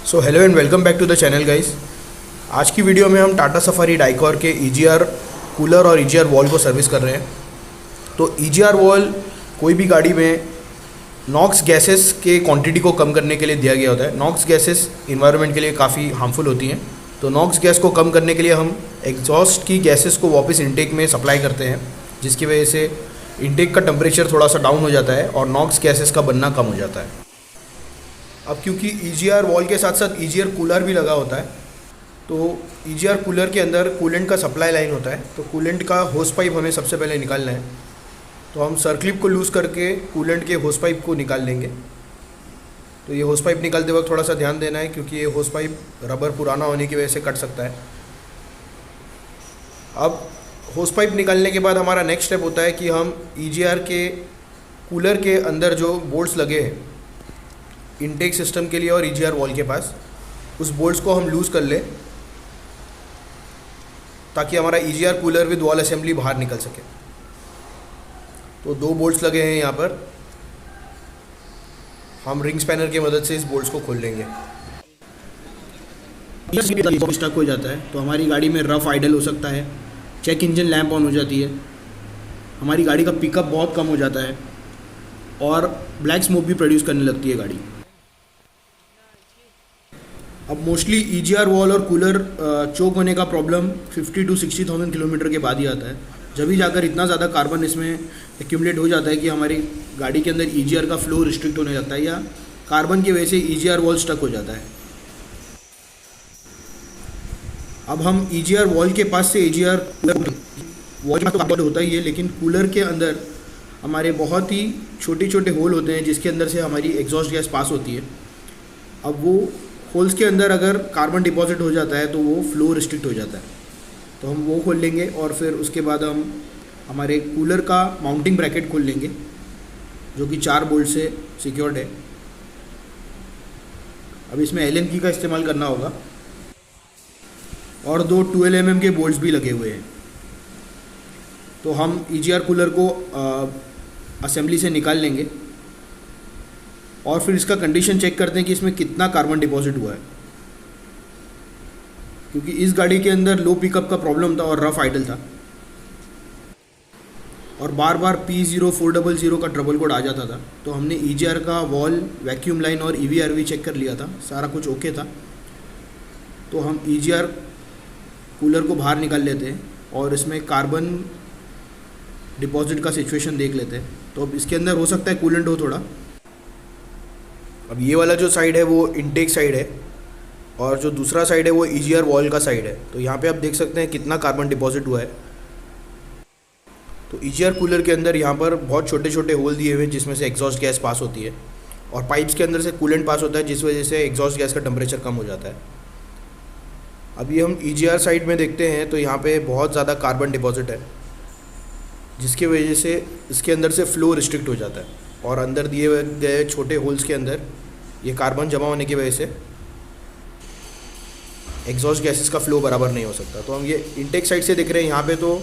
So hello and welcome back to the channel guys. आज की video में हम टाटा सफारी डाइकॉर के EGR कूलर और EGR वॉल को सर्विस कर रहे हैं। तो EGR वॉल कोई भी गाड़ी में नॉक्स गैसेस के क्वांटिटी को कम करने के लिए दिया गया होता है। नॉक्स गैसेस इन्वायरमेंट के लिए काफ़ी हार्मफुल होती हैं, तो नॉक्स गैस को कम करने के लिए हम एग्जॉस्ट की गैसेस को वापस इंटेक में सप्लाई करते हैं, जिसकी वजह से इंटेक का टेम्परेचर थोड़ा सा डाउन हो जाता है और नॉक्स गैसेस का बनना कम हो जाता है। अब क्योंकि EGR वॉल के साथ साथ EGR कूलर भी लगा होता है, तो EGR कूलर के अंदर कूलेंट का सप्लाई लाइन होता है। तो कूलेंट का होस पाइप हमें सबसे पहले निकालना है। तो हम सर्क्लिप को लूज़ करके कूलेंट के होस पाइप को निकाल लेंगे। तो ये होस पाइप निकालते वक्त थोड़ा सा ध्यान देना है, क्योंकि ये होस पाइप रबर पुराना होने की वजह से कट सकता है। अब होस पाइप निकालने के बाद हमारा नेक्स्ट स्टेप होता है कि हम EGR के कूलर के अंदर जो बोल्ट्स लगे हैं इनटेक सिस्टम के लिए और EGR वॉल के पास, उस बोल्ट्स को हम लूज़ कर लें ताकि हमारा EGR cooler with wall assembly बाहर निकल सके। तो दो बोल्ट्स लगे हैं यहाँ पर, हम रिंग स्पैनर की मदद से इस बोल्ट्स को खोल लेंगे। स्टक हो जाता है तो हमारी गाड़ी में रफ आइडल हो सकता है, चेक इंजन लैंप ऑन हो जाती है, हमारी गाड़ी का पिकअप बहुत कम हो जाता है और ब्लैक स्मोक भी प्रोड्यूस करने लगती है गाड़ी। अब मोस्टली EGR वॉल और कूलर चोक होने का प्रॉब्लम 50 to 60,000 किलोमीटर के बाद ही आता है, जब ही जाकर इतना ज़्यादा कार्बन इसमें एक्यूमुलेट हो जाता है कि हमारी गाड़ी के अंदर EGR का फ्लो रिस्ट्रिक्ट होने लगता है या कार्बन की वजह से EGR वॉल स्टक हो जाता है। अब हम EGR वॉल के पास से EGR वॉल के पास तो होता ही है, लेकिन कूलर के अंदर हमारे बहुत ही छोटे छोटे होल होते हैं जिसके अंदर से हमारी एग्जॉस्ट गैस पास होती है। अब वो होल्स के अंदर अगर कार्बन डिपॉजिट हो जाता है तो वो फ्लो रिस्ट्रिक्ट हो जाता है, तो हम वो खोल लेंगे और फिर उसके बाद हम हमारे कूलर का माउंटिंग ब्रैकेट खोल लेंगे जो कि 4 बोल्ट से सिक्योर्ड है। अब इसमें Allen की का इस्तेमाल करना होगा और 2 12 mm के बोल्ट्स भी लगे हुए हैं। तो हम EGR कूलर को असेंबली से निकाल लेंगे और फिर इसका कंडीशन चेक करते हैं कि इसमें कितना कार्बन डिपॉजिट हुआ है, क्योंकि इस गाड़ी के अंदर लो पिकअप का प्रॉब्लम था और रफ आइडल था और बार बार P0400 का ट्रबल कोड आ जाता था। तो हमने EGR का वॉल, वैक्यूम लाइन और EVRV चेक कर लिया था, सारा कुछ ओके था। तो हम EGR कूलर को बाहर निकाल लेते हैं और इसमें कार्बन डिपॉजिट का सिचुएशन देख लेते हैं। तो अब इसके अंदर हो सकता है कूलेंट हो थोड़ा। अब ये वाला जो साइड है वो इनटेक साइड है और जो दूसरा साइड है वो EGR वॉल का साइड है। तो यहाँ पे आप देख सकते हैं कितना कार्बन डिपॉजिट हुआ है। तो EGR कूलर के अंदर यहाँ पर बहुत छोटे छोटे होल दिए हुए हैं जिसमें से एग्जॉस्ट गैस पास होती है और पाइप्स के अंदर से कूलेंट पास होता है, जिस वजह से एग्जॉस्ट गैस का टेम्परेचर कम हो जाता है। अभी हम EGR साइड में देखते हैं तो यहाँ पे बहुत ज़्यादा कार्बन डिपॉजिट है, जिसकी वजह से इसके अंदर से फ्लो रिस्ट्रिक्ट हो जाता है और अंदर दिए गए छोटे होल्स के अंदर ये कार्बन जमा होने की वजह से एग्जॉस्ट गैसेस का फ्लो बराबर नहीं हो सकता। तो हम ये इंटेक साइड से दिख रहे हैं, यहाँ पे तो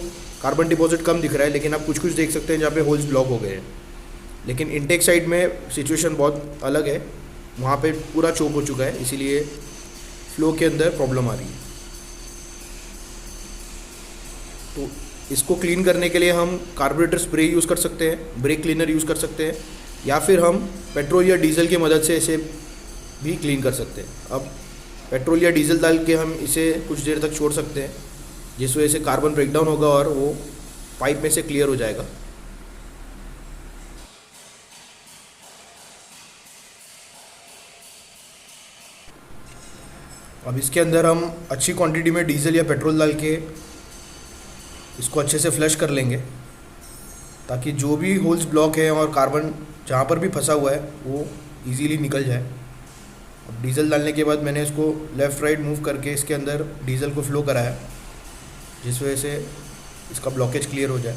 कार्बन डिपॉजिट कम दिख रहा है, लेकिन आप कुछ कुछ देख सकते हैं जहाँ पे होल्स ब्लॉक हो गए हैं। लेकिन इंटेक साइड में सिचुएशन बहुत अलग है, वहाँ पे पूरा चोक हो चुका है, इसीलिए फ्लो के अंदर प्रॉब्लम आ रही है। तो इसको क्लीन करने के लिए हम कार्बोरेटर स्प्रे यूज़ कर सकते हैं, ब्रेक क्लीनर यूज़ कर सकते हैं, या फिर हम पेट्रोल या डीजल की मदद से इसे भी क्लीन कर सकते हैं। अब पेट्रोल या डीजल डाल के हम इसे कुछ देर तक छोड़ सकते हैं, जिस वजह से कार्बन ब्रेकडाउन होगा और वो पाइप में से क्लियर हो जाएगा। अब इसके अंदर हम अच्छी क्वांटिटी में डीजल या पेट्रोल डाल के इसको अच्छे से फ्लश कर लेंगे ताकि जो भी होल्स ब्लॉक हैं और कार्बन जहाँ पर भी फंसा हुआ है वो इजीली निकल जाए। अब डीजल डालने के बाद मैंने इसको लेफ़्ट राइट मूव करके इसके अंदर डीजल को फ्लो कराया, जिस वजह से इसका ब्लॉकेज क्लियर हो जाए।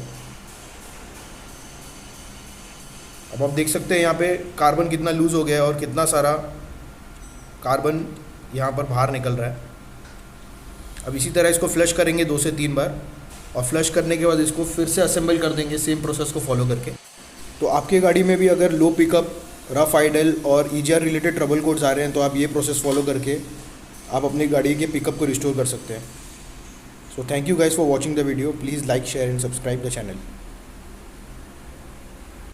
अब आप देख सकते हैं यहाँ पे कार्बन कितना लूज़ हो गया है और कितना सारा कार्बन यहाँ पर बाहर निकल रहा है। अब इसी तरह इसको फ्लश करेंगे 2 से 3 बार और फ्लश करने के बाद इसको फिर से असेंबल कर देंगे सेम प्रोसेस को फॉलो करके। तो आपके गाड़ी में भी अगर लो पिकअप रफ आइडल और EGR रिलेटेड ट्रबल कोड्स आ रहे हैं, तो आप ये प्रोसेस फॉलो करके आप अपनी गाड़ी के पिकअप को रिस्टोर कर सकते हैं। So thank you guys for watching the video. Please like, share and subscribe the channel.